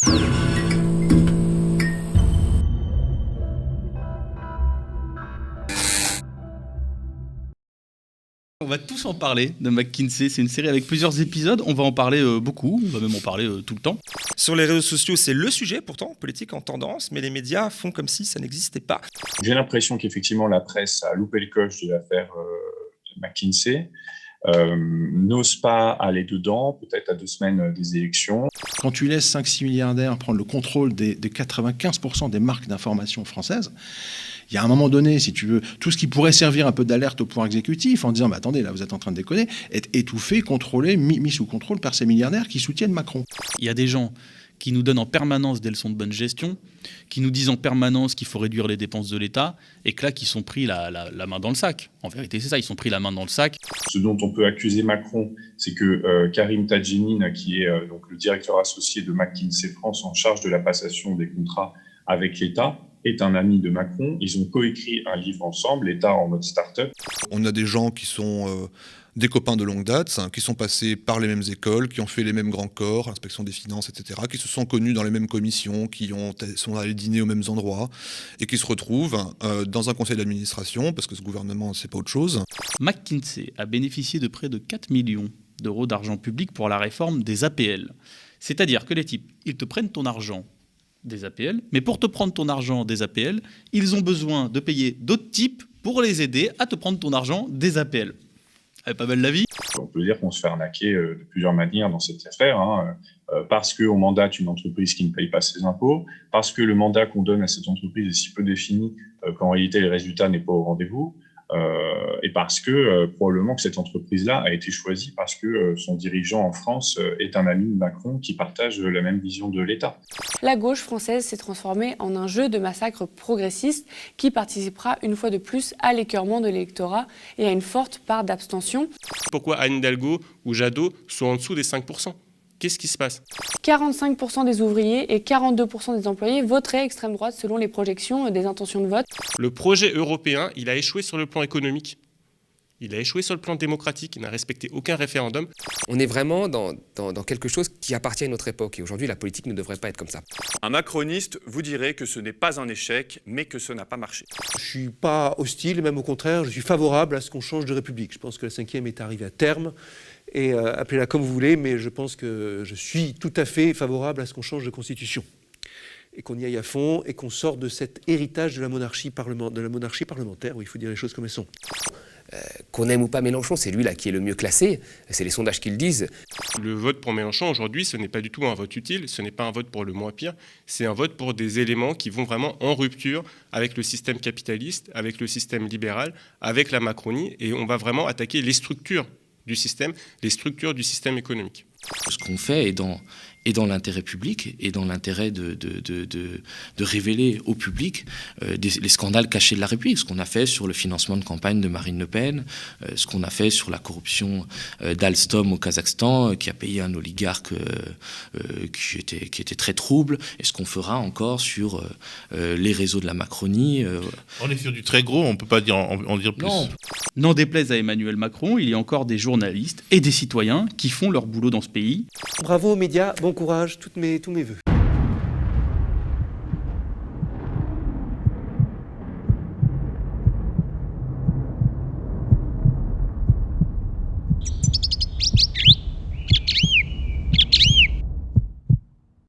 On va tous en parler de McKinsey. C'est une série avec plusieurs épisodes. On va en parler beaucoup. On va même en parler tout le temps. Sur les réseaux sociaux, c'est le sujet pourtant, politique en tendance, mais les médias font comme si ça n'existait pas. J'ai l'impression qu'effectivement la presse a loupé le coche de l'affaire McKinsey, n'ose pas aller dedans, peut-être à 2 semaines des élections. Quand tu laisses 5-6 milliardaires prendre le contrôle des 95% des marques d'information françaises, il y a un moment donné, si tu veux, tout ce qui pourrait servir un peu d'alerte au pouvoir exécutif en disant bah, « attendez, là vous êtes en train de déconner », est étouffé, contrôlé, mis sous contrôle par ces milliardaires qui soutiennent Macron. Il y a des gens qui nous donnent en permanence des leçons de bonne gestion, qui nous disent en permanence qu'il faut réduire les dépenses de l'État, et que là, qui sont pris la main dans le sac. En vérité, c'est ça, ils sont pris la main dans le sac. Ce dont on peut accuser Macron, c'est que Karim Tadjemine, qui est donc le directeur associé de McKinsey France en charge de la passation des contrats avec l'État, est un ami de Macron. Ils ont coécrit un livre ensemble, l'État en mode start-up. On a des gens qui sont des copains de longue date, qui sont passés par les mêmes écoles, qui ont fait les mêmes grands corps, l'inspection des finances, etc., qui se sont connus dans les mêmes commissions, qui sont allés dîner aux mêmes endroits, et qui se retrouvent dans un conseil d'administration, parce que ce gouvernement, c'est pas autre chose. McKinsey a bénéficié de près de 4 millions d'euros d'argent public pour la réforme des APL. C'est-à-dire que les types, ils te prennent ton argent des APL, mais pour te prendre ton argent des APL, ils ont besoin de payer d'autres types pour les aider à te prendre ton argent des APL. Elle est pas belle la vie. On peut dire qu'on se fait arnaquer de plusieurs manières dans cette affaire, parce qu'on mandate une entreprise qui ne paye pas ses impôts, parce que le mandat qu'on donne à cette entreprise est si peu défini qu'en réalité les résultats n'est pas au rendez-vous, et parce que probablement que cette entreprise-là a été choisie parce que son dirigeant en France est un ami de Macron qui partage la même vision de l'État. La gauche française s'est transformée en un jeu de massacre progressiste qui participera une fois de plus à l'écœurement de l'électorat et à une forte part d'abstention. Pourquoi Anne Hidalgo ou Jadot sont en dessous des 5%? Qu'est-ce qui se passe? 45% des ouvriers et 42% des employés voteraient extrême droite selon les projections des intentions de vote. Le projet européen, il a échoué sur le plan économique. Il a échoué sur le plan démocratique, il n'a respecté aucun référendum. On est vraiment dans quelque chose qui appartient à notre époque. Et aujourd'hui, la politique ne devrait pas être comme ça. Un macroniste vous dirait que ce n'est pas un échec, mais que ça n'a pas marché. Je ne suis pas hostile, même au contraire, je suis favorable à ce qu'on change de République. Je pense que la 5e est arrivée à terme. Et appelez-la comme vous voulez, mais je pense que je suis tout à fait favorable à ce qu'on change de constitution. Et qu'on y aille à fond, et qu'on sorte de cet héritage de la monarchie parlementaire, où il faut dire les choses comme elles sont. Qu'on aime ou pas Mélenchon, c'est lui là qui est le mieux classé, c'est les sondages qui le disent. Le vote pour Mélenchon aujourd'hui, ce n'est pas du tout un vote utile, ce n'est pas un vote pour le moins pire, c'est un vote pour des éléments qui vont vraiment en rupture avec le système capitaliste, avec le système libéral, avec la Macronie, et on va vraiment attaquer les structures du système, les structures du système économique. Ce qu'on fait est dans l'intérêt public et dans l'intérêt de révéler au public les scandales cachés de la République, ce qu'on a fait sur le financement de campagne de Marine Le Pen, ce qu'on a fait sur la corruption d'Alstom au Kazakhstan, qui a payé un oligarque qui était très trouble, et ce qu'on fera encore sur les réseaux de la Macronie. On est sur du très gros, on ne peut pas en dire plus. Non. N'en déplaise à Emmanuel Macron, il y a encore des journalistes et des citoyens qui font leur boulot dans ce pays. Bravo aux médias, bon courage, tous mes vœux.